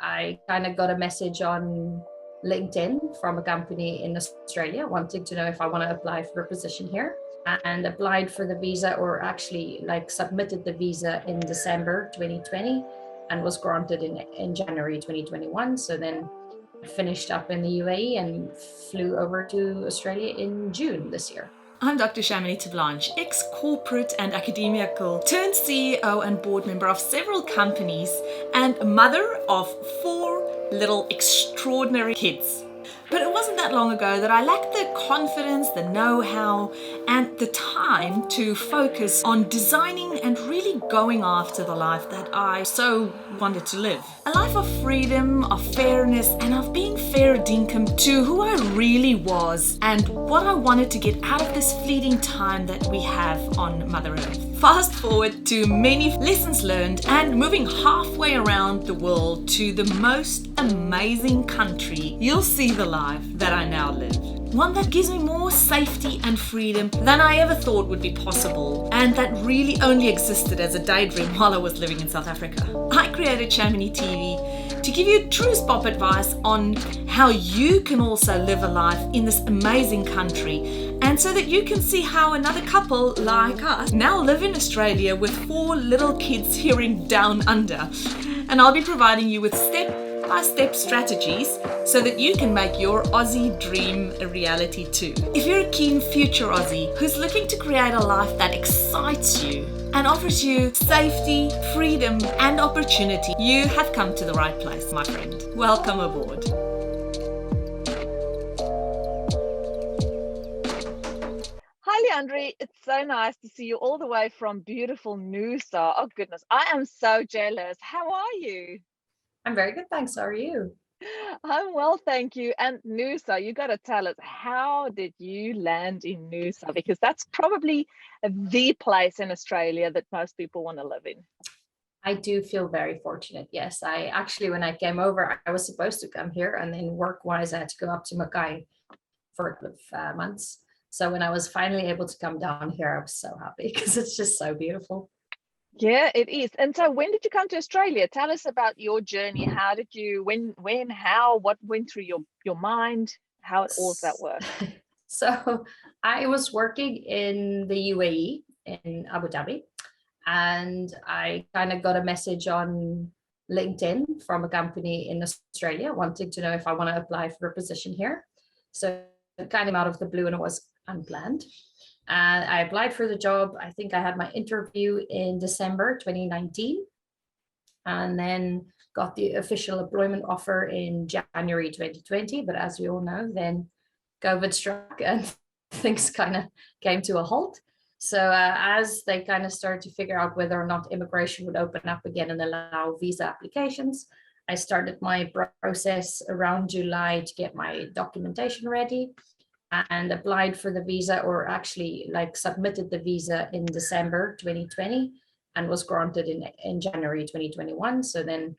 I kind of got a message on LinkedIn from a company in Australia wanting to know if I want to apply for a position here, and applied for the visa, or actually submitted the visa in December 2020 and was granted in January 2021. So then I finished up in the UAE and flew over to Australia in June this year. I'm Dr. Shamanita Blanche, ex-corporate and academical turned CEO and board member of several companies and mother of 4 little extraordinary kids. But it wasn't that long ago that I lacked the confidence, the know-how, and the time to focus on designing and really going after the life that I so wanted to live. A life of freedom, of fairness, and of being fair dinkum to who I really was and what I wanted to get out of this fleeting time that we have on Mother Earth. Fast forward to many lessons learned and moving halfway around the world to the most amazing country, you'll see the life that I now live. One that gives me more safety and freedom than I ever thought would be possible, and that really only existed as a daydream while I was living in South Africa. I created Shamini TV to give you true spot advice on how you can also live a life in this amazing country, and so that you can see how another couple like us now live in Australia with 4 little kids here in Down Under. And I'll be providing you with step-by-step strategies so that you can make your Aussie dream a reality too. If you're a keen future Aussie who's looking to create a life that excites you and offers you safety, freedom, and opportunity, you have come to the right place, my friend. Welcome aboard. Hi, Leandri. It's so nice to see you all the way from beautiful Noosa. Oh, goodness. I am so jealous. How are you? I'm very good, thanks. How are you? I'm well, thank you. And Noosa, you got to tell us, how did you land in Noosa? Because that's probably the place in Australia that most people want to live in. I do feel very fortunate. Yes, I actually, when I came over, I was supposed to come here, and then work-wise, I had to go up to Mackay for a couple of months. So when I was finally able to come down here, I was so happy because it's just so beautiful. Yeah, it is. And so when did you come to Australia? Tell us about your journey. How did you, how, what went through your mind? How all of that work? So I was working in the UAE in Abu Dhabi, and I kind of got a message on LinkedIn from a company in Australia wanting to know if I want to apply for a position here. So it kind of out of the blue, and it was unplanned. I applied for the job. I think I had my interview in December 2019, and then got the official employment offer in January 2020. But as we all know, then COVID struck and things kind of came to a halt. So as they kind of started to figure out whether or not immigration would open up again and allow visa applications, I started my process around July to get my documentation ready, and applied for the visa, or actually submitted the visa in December 2020 and was granted in January 2021. So then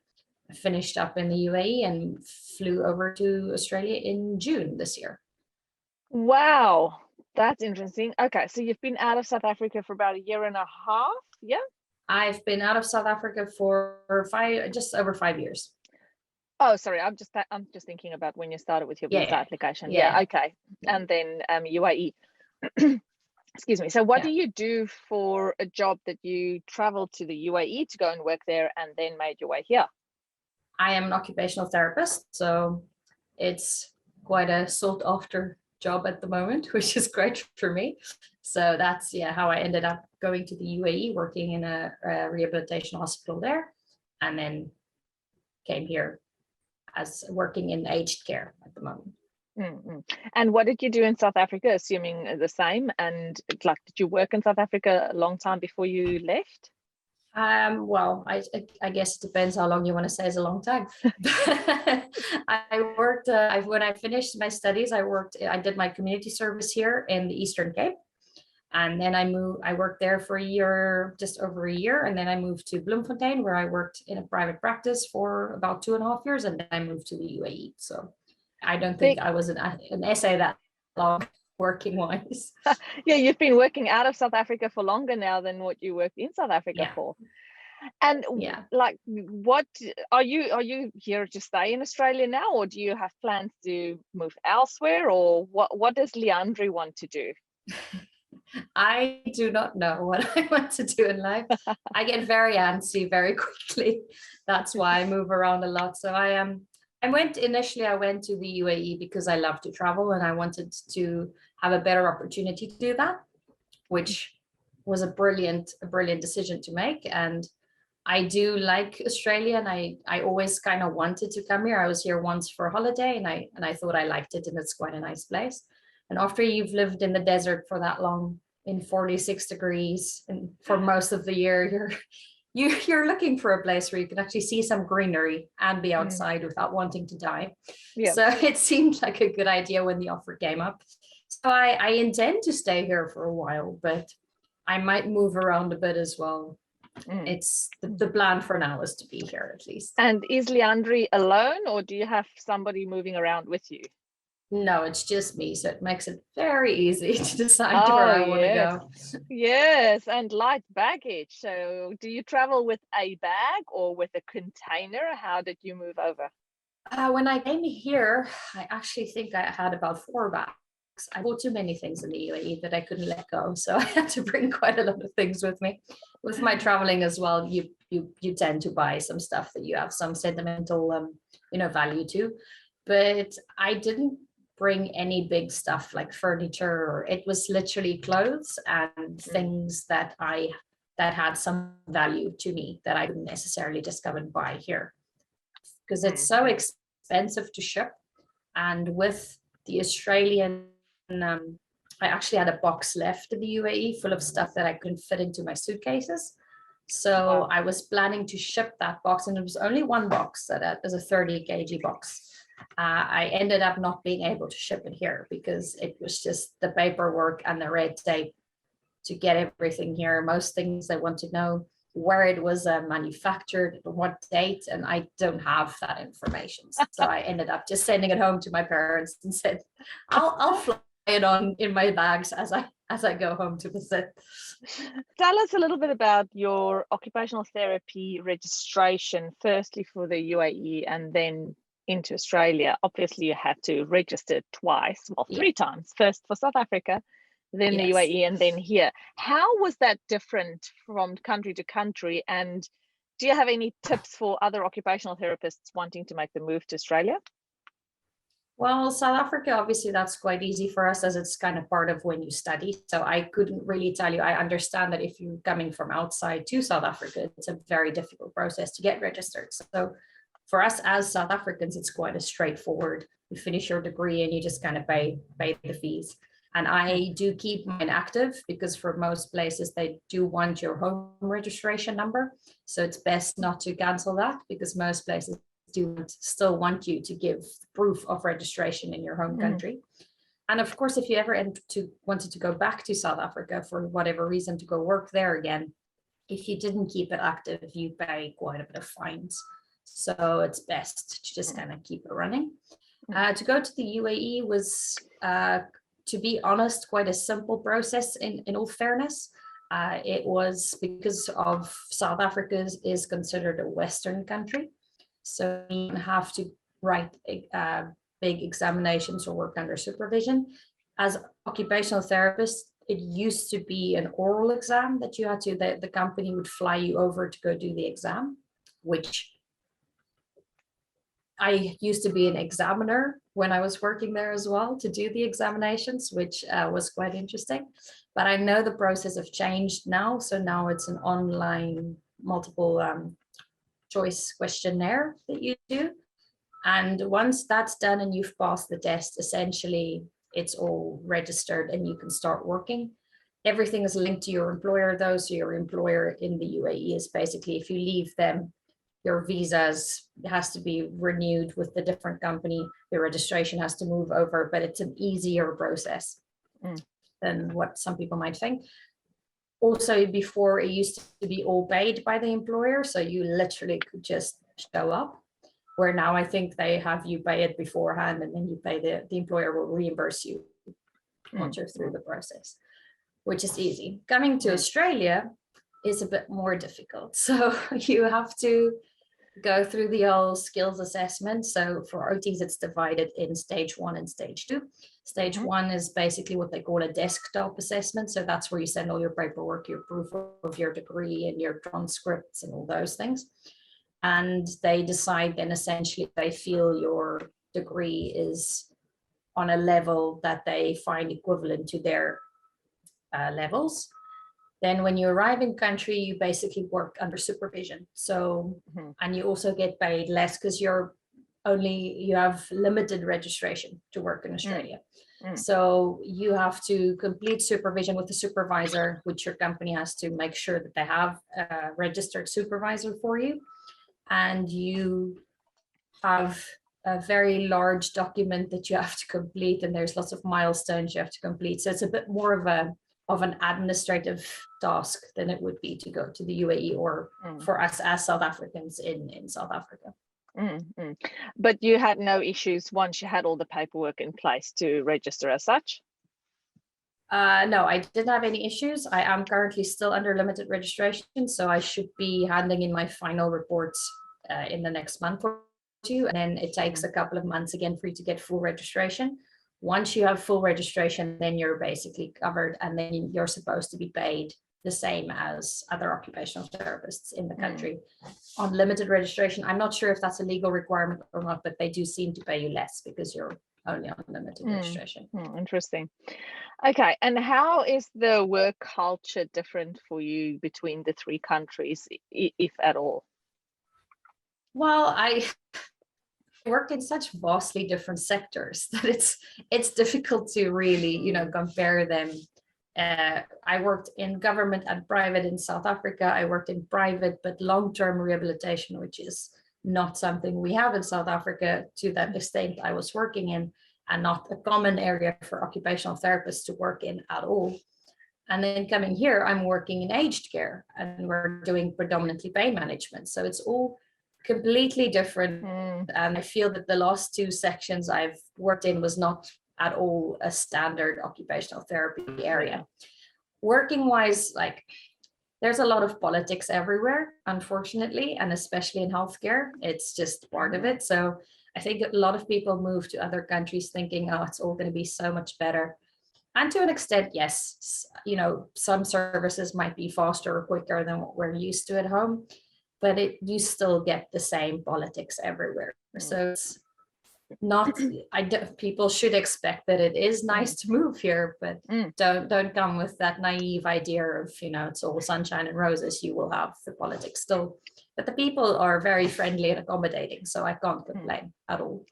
I finished up in the UAE and flew over to Australia in June this year. Wow, that's interesting. Okay, so you've been out of South Africa for about 1.5 years, yeah? I've been out of South Africa for just over 5 years. Oh, sorry. I'm just thinking about when you started with your visa application. Yeah. Okay. And then UAE. Excuse me. So what do you do for a job that you traveled to the UAE to go and work there and then made your way here? I am an occupational therapist, so it's quite a sought after job at the moment, which is great for me. So that's how I ended up going to the UAE, working in a rehabilitation hospital there, and then came here as working in aged care at the moment. Mm-hmm. And what did you do in South Africa, assuming the same? And did you work in South Africa a long time before you left? Well, I guess it depends how long you want to say is a long time. I worked, when I finished my studies, I did my community service here in the Eastern Cape. And then I worked there for just over a year. And then I moved to Bloemfontein, where I worked in a private practice for about 2.5 years. And then I moved to the UAE. So I don't think I was an essay that long working wise. Yeah, you've been working out of South Africa for longer now than what you worked in South Africa for. And Yeah. like, what are you here to stay in Australia now, or do you have plans to move elsewhere, or what does Leandri want to do? I do not know what I want to do in life. I get very antsy very quickly. That's why I move around a lot. So I went to the UAE because I love to travel and I wanted to have a better opportunity to do that, which was a brilliant decision to make. And I do like Australia, and I always kind of wanted to come here. I was here once for a holiday, and I thought I liked it, and it's quite a nice place. And after you've lived in the desert for that long, in 46 degrees, and for most of the year, you're looking for a place where you can actually see some greenery and be outside without wanting to die. Yeah. So it seemed like a good idea when the offer came up. So I intend to stay here for a while, but I might move around a bit as well. It's the plan for now is to be here at least. And is Leandri alone, or do you have somebody moving around with you? No, it's just me, so it makes it very easy to decide where I want to go. Yes, and light baggage. So do you travel with a bag or with a container? How did you move over? When I came here, I actually think I had about 4 bags. I bought too many things in the UAE that I couldn't let go, so I had to bring quite a lot of things with me. With my traveling as well, you tend to buy some stuff that you have some sentimental value to, but I didn't bring any big stuff like furniture. It was literally clothes and things that had some value to me that I couldn't necessarily just come and buy here, because it's so expensive to ship. And with the Australian, I actually had a box left in the UAE full of stuff that I couldn't fit into my suitcases. So I was planning to ship that box, and it was only one box, that was a 30 kg box. I ended up not being able to ship it here because it was just the paperwork and the red tape to get everything here. Most things they want to know where it was manufactured, what date, and I don't have that information. So I ended up just sending it home to my parents and said, I'll fly it on in my bags as I go home to visit. Tell us a little bit about your occupational therapy registration, firstly for the UAE and then into Australia. Obviously, you had to register twice, well, 3 times. First for South Africa, then the UAE, and then here. How was that different from country to country? And do you have any tips for other occupational therapists wanting to make the move to Australia? Well, South Africa, obviously, that's quite easy for us as it's kind of part of when you study. So I couldn't really tell you. I understand that if you're coming from outside to South Africa, it's a very difficult process to get registered. So for us as South Africans, it's quite a straightforward. You finish your degree and you just kind of pay the fees. And I do keep mine active because for most places, they do want your home registration number. So it's best not to cancel that because most places do still want you to give proof of registration in your home country. And of course, if you ever wanted to go back to South Africa for whatever reason to go work there again, if you didn't keep it active, you pay quite a bit of fines. So it's best to just kind of keep it running. To go to the UAE was, to be honest, quite a simple process in all fairness. It was because of South Africa is considered a Western country. So you don't have to write big examinations or work under supervision. As occupational therapists, it used to be an oral exam that you had to, the company would fly you over to go do the exam, which I used to be an examiner when I was working there as well to do the examinations, which was quite interesting. But I know the process have changed now. So now it's an online multiple choice questionnaire that you do. And once that's done and you've passed the test, essentially it's all registered and you can start working. Everything is linked to your employer though. So your employer in the UAE is basically, if you leave them, your visas has to be renewed with the different company. The registration has to move over, but it's an easier process than what some people might think. Also, before it used to be all paid by the employer, so you literally could just show up. Where now I think they have you pay it beforehand, and then you pay the employer will reimburse you once you're through the process, which is easy. Coming to Australia, is a bit more difficult. So you have to go through the old skills assessment. So for OTs, it's divided in stage 1 and stage 2. Stage 1 is basically what they call a desktop assessment. So that's where you send all your paperwork, your proof of your degree and your transcripts and all those things. And they decide then essentially they feel your degree is on a level that they find equivalent to their levels. Then when you arrive in country, you basically work under supervision. So, and you also get paid less because you have limited registration to work in Australia. So you have to complete supervision with the supervisor, which your company has to make sure that they have a registered supervisor for you. And you have a very large document that you have to complete, and there's lots of milestones you have to complete. So it's a bit more of an administrative task than it would be to go to the UAE or for us as South Africans in South Africa. But you had no issues once you had all the paperwork in place to register as such? No, I didn't have any issues. I am currently still under limited registration, so I should be handing in my final reports in the next month or two, and then it takes a couple of months again for you to get full registration. Once you have full registration, then you're basically covered, and then you're supposed to be paid the same as other occupational therapists in the country. On limited registration, I'm not sure if that's a legal requirement or not, but they do seem to pay you less because you're only on limited registration. Interesting. Okay, and how is the work culture different for you between the 3 countries, if at all? Well, I work in such vastly different sectors that it's difficult to really compare them. I worked in government and private in South Africa. I worked in private but long-term rehabilitation, which is not something we have in South Africa to that extent I was working in, and not a common area for occupational therapists to work in at all. And then coming here, I'm working in aged care, and we're doing predominantly pain management. So it's all completely different. And I feel that the last 2 sections I've worked in was not at all a standard occupational therapy area. Working wise, like, there's a lot of politics everywhere, unfortunately, and especially in healthcare, it's just part of it. So I think a lot of people move to other countries thinking, oh, it's all going to be so much better. And to an extent, yes, some services might be faster or quicker than what we're used to at home, but you still get the same politics everywhere. So it's not, people should expect that it is nice to move here, but don't come with that naive idea of, it's all sunshine and roses. You will have the politics still, but the people are very friendly and accommodating. So I can't complain at all.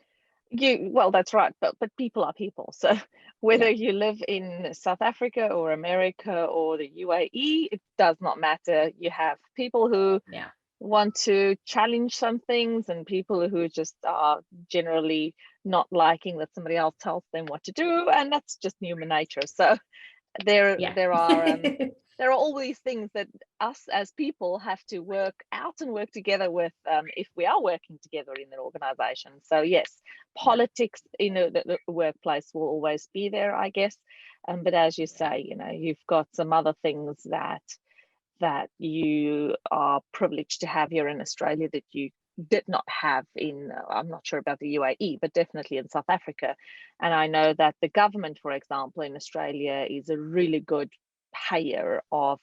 Well, that's right, but people are people. So whether you live in South Africa or America or the UAE, it does not matter. You have people who want to challenge some things, and people who just are generally not liking that somebody else tells them what to do, and that's just human nature. So there are all these things that us as people have to work out and work together with, if we are working together in an organization. So yes, politics in the workplace will always be there, I guess, but as you say, you've got some other things that you are privileged to have here in Australia that you did not have in, I'm not sure about the UAE, but definitely in South Africa. And I know that the government, for example, in Australia is a really good payer of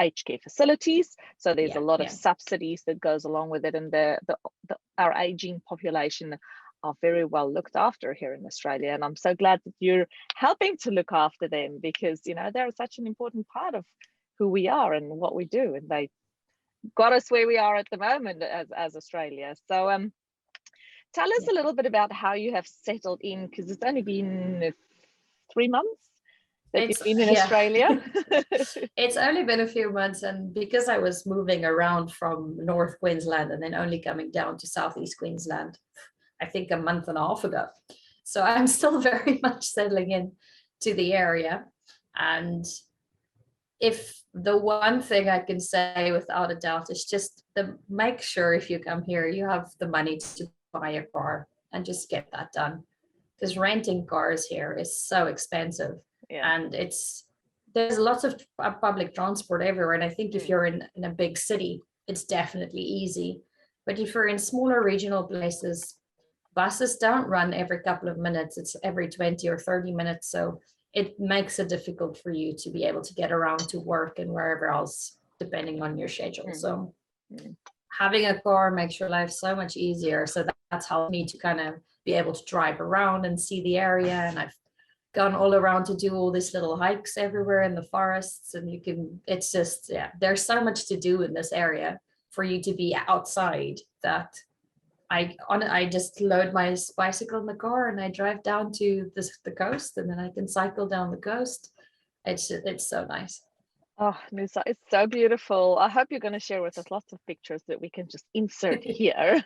aged care facilities. So there's a lot of subsidies that goes along with it, and our aging population are very well looked after here in Australia. And I'm so glad that you're helping to look after them, because they're such an important part of who we are and what we do, and they got us where we are at the moment as Australia. So tell us a little bit about how you have settled in, because it's only been 3 months that you've been in Australia. It's only been a few months, and because I was moving around from North Queensland and then only coming down to Southeast Queensland, I think a month and a half ago. So I'm still very much settling in to the area. And if the one thing I can say without a doubt is just make sure if you come here, you have the money to buy a car and just get that done. Because renting cars here is so expensive. And it's there's lots of public transport everywhere. And I think if you're in a big city, it's definitely easy. But if you're in smaller regional places, buses don't run every couple of minutes. It's every 20 or 30 minutes. So it makes it difficult for you to be able to get around to work and wherever else, depending on your schedule. So having a car makes your life so much easier. So that's helped me to kind of be able to drive around and see the area. And I've gone all around to do all these little hikes everywhere in the forests. And it's just, there's so much to do in this area for you to be outside that I just load my bicycle in the car and I drive down to the coast, and then I can cycle down the coast. It's so nice. Oh, Noosa, it's so beautiful. I hope you're going to share with us lots of pictures that we can just insert here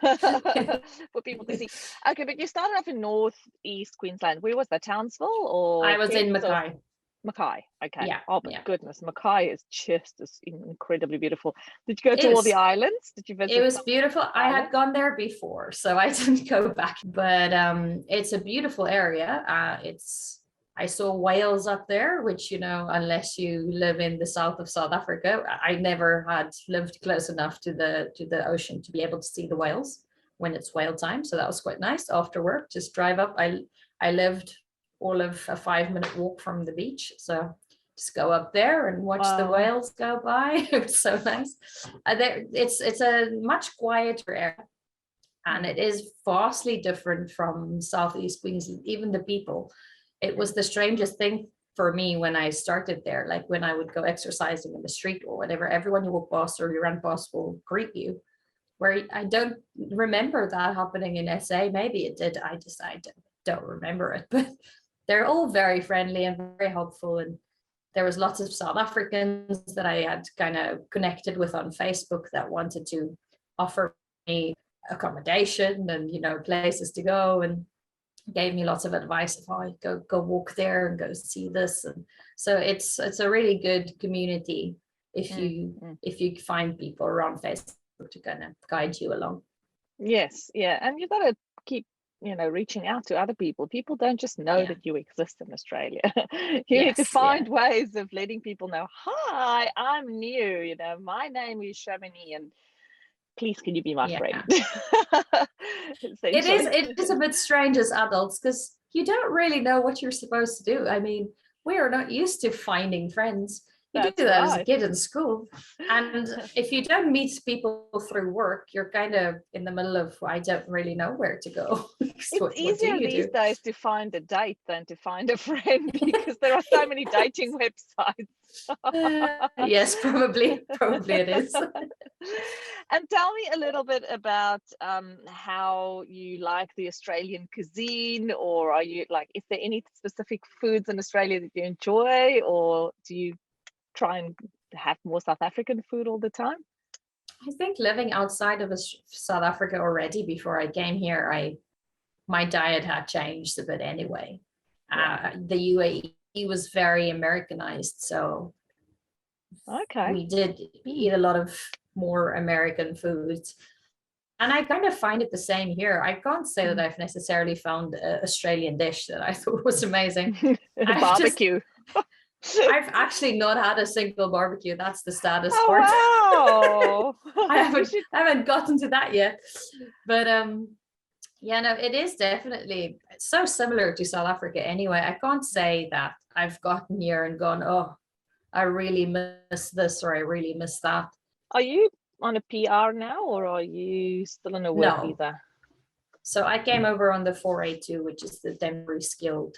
for people to see. Okay, but you started off in northeast Queensland. Where was that, Townsville or? I was in Mackay. Mackay, okay. Yeah. Oh my goodness, Mackay is just incredibly beautiful. Did you go to all the islands? Did you visit? It was beautiful. I had gone there before, so I didn't go back. But it's a beautiful area. I saw whales up there, which, you know, unless you live in the south of South Africa, I never had lived close enough to the ocean to be able to see the whales when it's whale time. So that was quite nice. After work, just drive up. I lived all of a 5-minute walk from the beach. So just go up there and watch the whales go by. It's so nice. It's a much quieter area, and it is vastly different from Southeast Queensland, even the people. It was the strangest thing for me when I started there. Like when I would go exercising in the street or whatever, everyone you walk past or you run past will greet you. Where I don't remember that happening in SA. Maybe it did. I don't remember it, but they're all very friendly and very helpful. And there was lots of South Africans that I had kind of connected with on Facebook that wanted to offer me accommodation and, you know, places to go, and gave me lots of advice of how I go walk there and go see this. And so it's a really good community if you find people around Facebook to kind of guide you along. Yes, yeah, and you got to keep, you know, reaching out to other people. People don't just know that you exist in Australia. You need to find ways of letting people know, hi, I'm new, you know, my name is Shamini, and please can you be my friend? It is a bit strange as adults because you don't really know what you're supposed to do. I mean, we are not used to finding friends. You do that as a kid in school. And if you don't meet people through work, you're kind of in the middle of, I don't really know where to go. It's easier these days to find a date than to find a friend because there are so many dating websites. Yes, probably it is. And tell me a little bit about how you like the Australian cuisine, or are you like, is there any specific foods in Australia that you enjoy, or do you try and have more South African food all the time? I think living outside of South Africa already before I came here, my diet had changed a bit anyway. The UAE was very Americanized, so we did eat a lot of more American foods. And I kind of find it the same here. I can't say that I've necessarily found an Australian dish that I thought was amazing. Barbecue. I've actually not had a single barbecue. That's the saddest part. Wow. I haven't gotten to that yet. But it is definitely so similar to South Africa anyway. I can't say that I've gotten here and gone, oh, I really miss this or I really miss that. Are you on a PR now, or are you still on a work visa? So I came over on the 482, which is the temporary skilled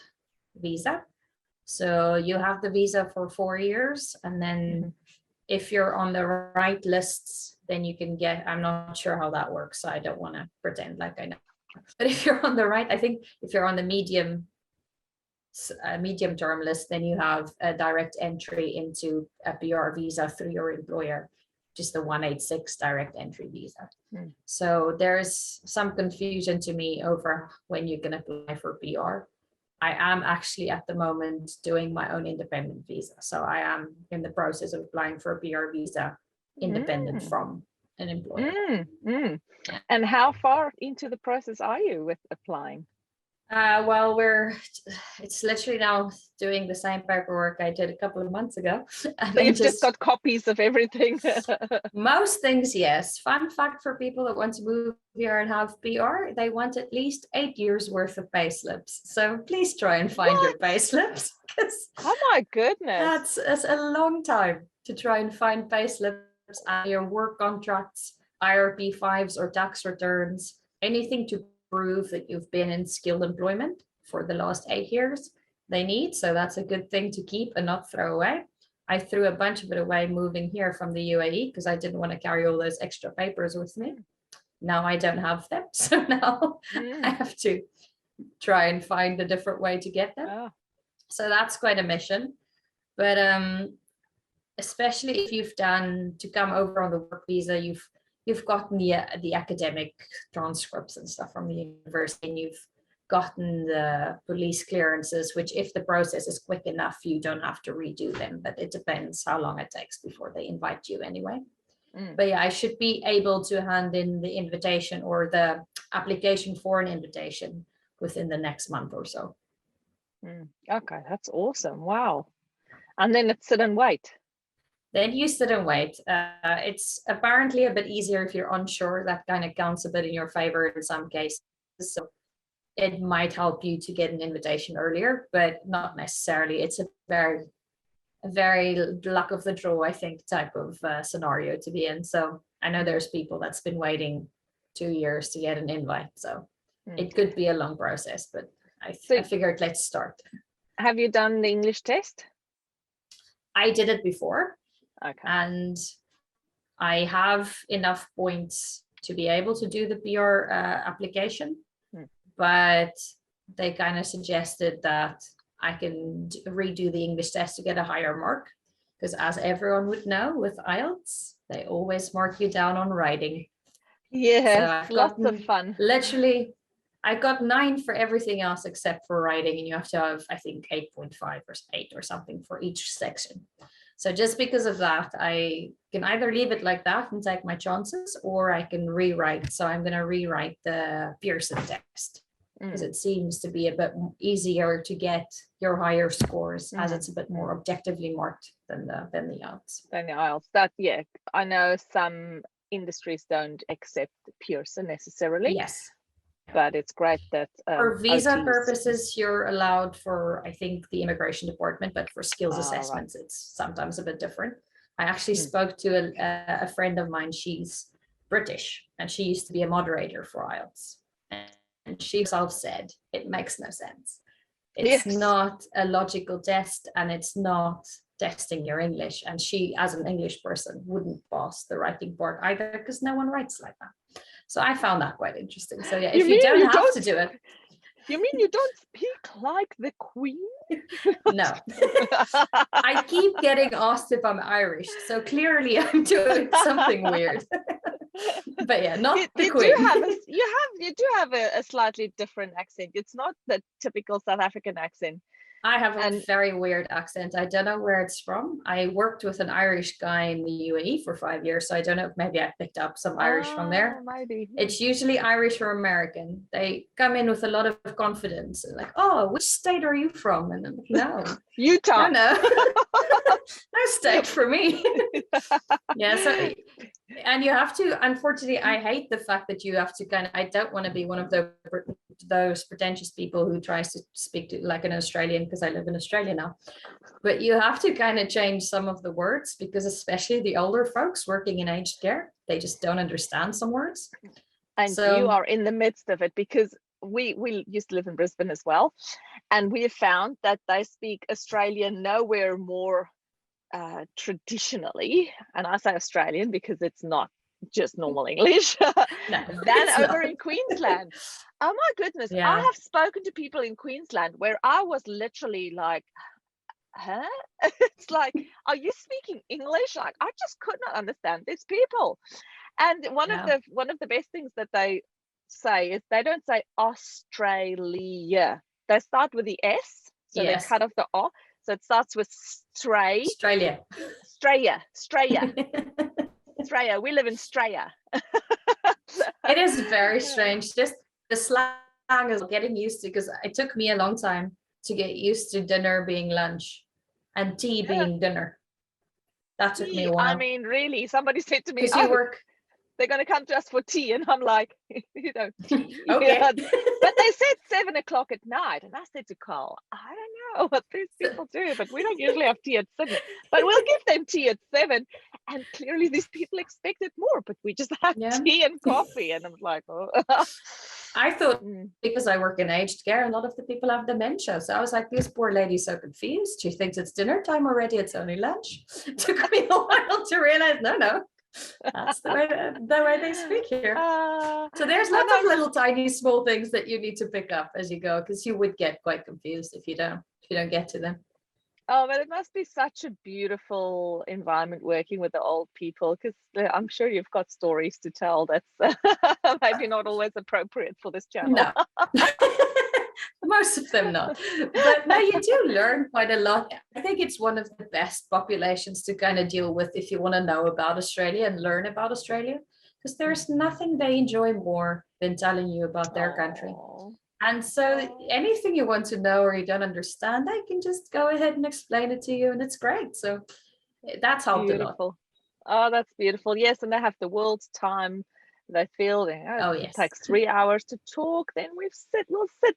visa. So you have the visa for 4 years, and then if you're on the right lists, then you can get, I'm not sure how that works, so I don't want to pretend like I know. But if you're on the right, I think if you're on the medium term list, then you have a direct entry into a PR visa through your employer, just the 186 direct entry visa. So there's some confusion to me over when you can apply for PR. I am actually at the moment doing my own independent visa. So I am in the process of applying for a PR visa independent from an employer. And how far into the process are you with applying? Well, it's literally now doing the same paperwork I did a couple of months ago. So you've just got copies of everything. Most things, yes. Fun fact for people that want to move here and have PR, they want at least 8 years worth of payslips. So please try and find your payslips. Oh my goodness. That's a long time to try and find payslips and your work contracts, IRP5s or tax returns, anything to prove that you've been in skilled employment for the last 8 years they need. So that's a good thing to keep and not throw away. I threw a bunch of it away moving here from the UAE because I didn't want to carry all those extra papers with me. Now I don't have them. So now I have to try and find a different way to get them. Oh. So that's quite a mission. But especially if you've done to come over on the work visa, you've gotten the academic transcripts and stuff from the university, and you've gotten the police clearances, which if the process is quick enough, you don't have to redo them, but it depends how long it takes before they invite you anyway. But yeah, I should be able to hand in the invitation or the application for an invitation within the next month or so. Okay, that's awesome. Wow. And then it's sit and wait. Then you sit and wait. It's apparently a bit easier if you're unsure. That kind of counts a bit in your favor in some cases. So it might help you to get an invitation earlier, but not necessarily. It's a very luck of the draw, I think, type of scenario to be in. So I know there's people that's been waiting 2 years to get an invite. So it could be a long process, but I figured let's start. Have you done the English test? I did it before. Okay. And I have enough points to be able to do the PR application, but they kind of suggested that I can redo the English test to get a higher mark, because as everyone would know with IELTS, they always mark you down on writing. Yeah, so lots of fun. Literally, I got 9 for everything else except for writing, and you have to have, I think, 8.5 or 8 or something for each section. So just because of that, I can either leave it like that and take my chances, or I can rewrite. So I'm going to rewrite the Pearson test because it seems to be a bit easier to get your higher scores as it's a bit more objectively marked than the IELTS. Than the IELTS. That, yeah, I know some industries don't accept Pearson necessarily. Yes. But it's great that for visa purposes, you're allowed for, I think, the immigration department, but for skills assessments, it's sometimes a bit different. I actually spoke to a friend of mine. She's British, and she used to be a moderator for IELTS. And she herself said, it makes no sense. It's not a logical test, and it's not testing your English. And she, as an English person, wouldn't pass the writing part either, because no one writes like that. So I found that quite interesting. So yeah, if you don't have to do it. You mean you don't speak like the Queen? No. I keep getting asked if I'm Irish. So clearly I'm doing something weird. But yeah, not the Queen. You do have a slightly different accent. It's not the typical South African accent. I have a very weird accent. I don't know where it's from. I worked with an Irish guy in the UAE for 5 years, so I don't know if maybe I picked up some Irish from there. Maybe. It's usually Irish or American. They come in with a lot of confidence, like, "Oh, which state are you from?" And I'm like, "No, Utah. No, no state for me." Yeah. So, and you have to. Unfortunately, I hate the fact that you have to kind of. I don't want to be one of those pretentious people who tries to speak to like an Australian, because I live in Australia now. But you have to kind of change some of the words, because especially the older folks working in aged care, they just don't understand some words. And so, you are in the midst of it, because we used to live in Brisbane as well, and we have found that they speak Australian nowhere more traditionally, and I say Australian because it's not just normal English, than over in Queensland. Oh my goodness. Yeah. I have spoken to people in Queensland where I was literally like, huh? It's like, are you speaking English? Like, I just could not understand these people. And one of the best things that they say is they don't say Australia. They start with the S, so they cut off the O. So it starts with Australia. We live in Australia. It is very strange. Just the slang as getting used to, because it took me a long time to get used to dinner being lunch and tea being dinner. That took me a while. I mean, really, somebody said to me, because you work. They're going to come to us for tea, and I'm like, tea. Okay. But they said 7 o'clock at night, and I said to Carl, I don't know what these people do, but we don't usually have tea at 7. But we'll give them tea at 7, and clearly these people expected more, but we just had tea and coffee, and I'm like, oh. I thought because I work in aged care, a lot of the people have dementia, so I was like, this poor lady's so confused. She thinks it's dinner time already. It's only lunch. It took me a while to realize, no. That's the way they speak here. So there's lots of little tiny small things that you need to pick up as you go, because you would get quite confused if you don't get to them. Oh, but it must be such a beautiful environment working with the old people, because I'm sure you've got stories to tell that's maybe not always appropriate for this channel. No. Most of them not, but no, you do learn quite a lot. I think it's one of the best populations to kind of deal with if you want to know about Australia and learn about Australia, because there's nothing they enjoy more than telling you about their country. And so anything you want to know or you don't understand, they can just go ahead and explain it to you, and it's great. So that's helped a lot. Oh, that's beautiful. Yes, and they have the world's time. They feel it takes 3 hours to talk. Then we'll sit,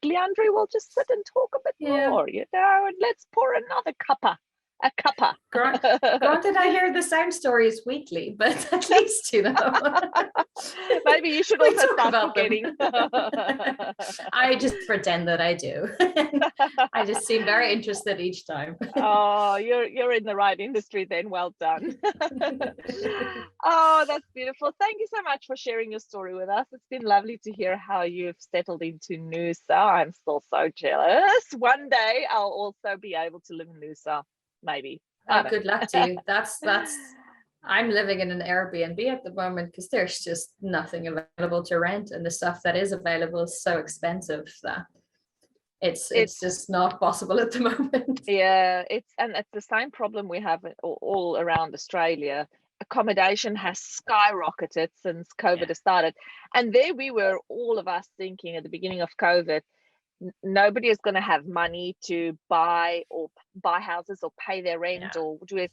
Leandri, we'll just sit and talk a bit more, and let's pour another cuppa. A cuppa. Granted, I hear the same stories weekly, but at least maybe you should also start forgetting. I just pretend that I do. I just seem very interested each time. Oh, you're in the right industry then. Well done. Oh, that's beautiful. Thank you so much for sharing your story with us. It's been lovely to hear how you've settled into Noosa. I'm still so jealous. One day I'll also be able to live in Noosa. Maybe. Good luck to you. That's I'm living in an Airbnb at the moment because there's just nothing available to rent, and the stuff that is available is so expensive that it's just not possible at the moment. Yeah, it's the same problem we have all around Australia. Accommodation has skyrocketed since COVID has started, and there we were, all of us thinking at the beginning of COVID, nobody is going to have money to buy houses or pay their rent or do it.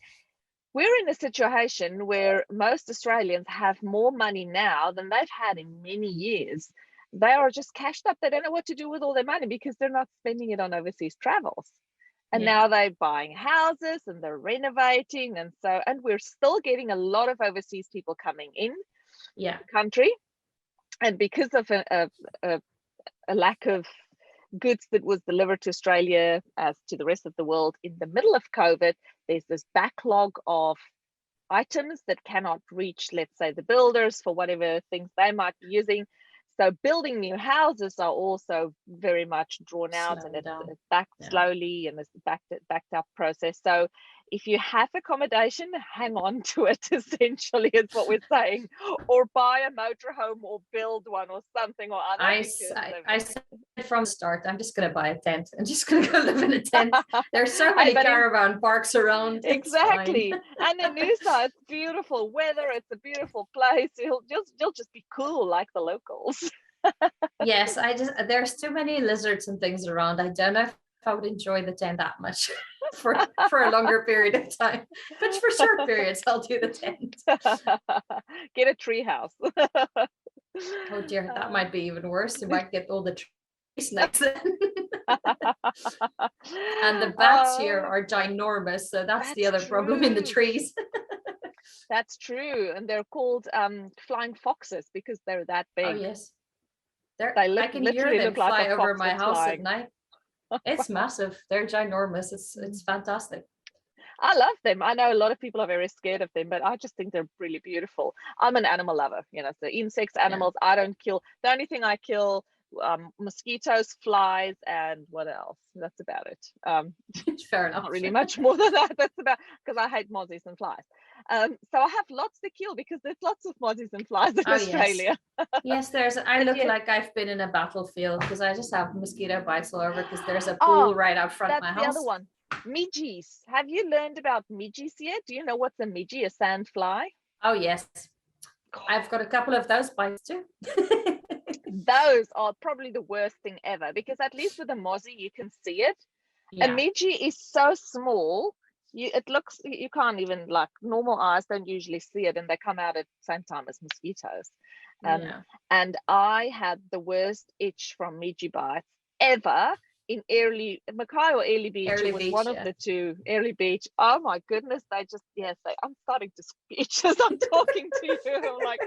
We're in a situation where most Australians have more money now than they've had in many years. They are just cashed up. They don't know what to do with all their money because they're not spending it on overseas travels. And now they're buying houses and they're renovating, and we're still getting a lot of overseas people coming in the country. And because of a lack of goods that was delivered to Australia as to the rest of the world in the middle of COVID, there's this backlog of items that cannot reach, let's say, the builders for whatever things they might be using. So building new houses are also very much drawn out, and it's backed slowly, and it's backed up process. So if you have accommodation, hang on to it, essentially, is what we're saying, or buy a motorhome or build one or something or other. I said from the start, I'm just going to buy a tent. I'm just going to go live in a tent. There's so many caravan parks around. Exactly. And in Noosa, it's beautiful weather. It's a beautiful place. You'll just be cool like the locals. Yes, there's too many lizards and things around. I don't know if I would enjoy the tent that much for a longer period of time, but for short periods I'll do the tent. Get a tree house. Oh dear, that might be even worse. You might get all the tree snakes in. And the bats here are ginormous, so that's the other problem in the trees. That's true, and they're called flying foxes because they're that big. Oh yes, I can hear them fly over my house at night. It's massive. They're ginormous. It's fantastic. I love them. I know a lot of people are very scared of them, but I just think they're really beautiful. I'm an animal lover, so insects, animals, I don't kill. The only thing I kill, mosquitoes, flies, and what else? That's about it. Fair enough. Not really much more than that. That's about, because I hate mozzies and flies. So I have lots to kill because there's lots of mozzies and flies in Australia. Yes, I look like I've been in a battlefield because I just have mosquito bites all over because there's a pool right out front of my house. That's the other one. Midges. Have you learned about midges yet? Do you know what's a midgie, a sand fly? Oh yes, I've got a couple of those bites too. Those are probably the worst thing ever, because at least with a mozzie you can see it. A midgie is so small, you can't even, like, normal eyes don't usually see it, and they come out at the same time as mosquitoes. And I had the worst itch from midgie bites ever in Mackay or Early Beach. It was one of the two. Early Beach. Oh my goodness, they just I'm starting to speech as I'm talking to you. I'm like,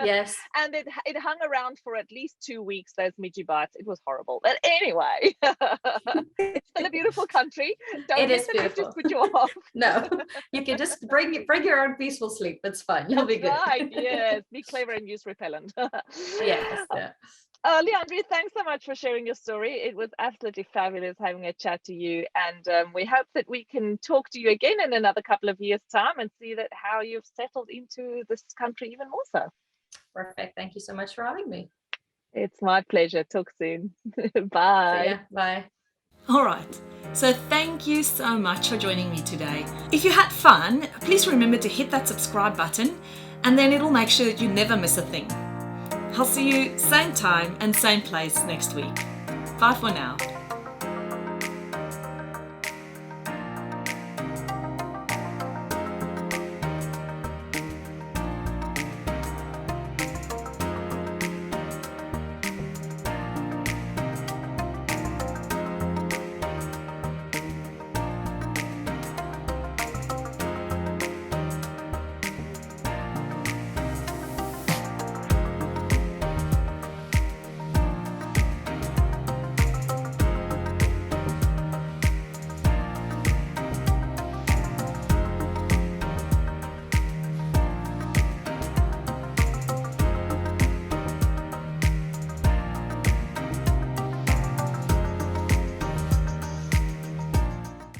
yes. And it hung around for at least 2 weeks, those midgie bites. It was horrible. But anyway, it's still a beautiful country. Don't let the midges put you off. No, you can just bring your own peaceful sleep. That's fine. You'll be good. Right. Yes. Be clever and use repellent. Yes. Yeah. Leandri, thanks so much for sharing your story. It was absolutely fabulous having a chat to you, and we hope that we can talk to you again in another couple of years' time and see that how you've settled into this country even more so. Perfect. Thank you so much for having me. It's my pleasure. Talk soon. Bye. See ya. Bye. All right. So thank you so much for joining me today. If you had fun, please remember to hit that subscribe button, and then it'll make sure that you never miss a thing. I'll see you same time and same place next week. Bye for now.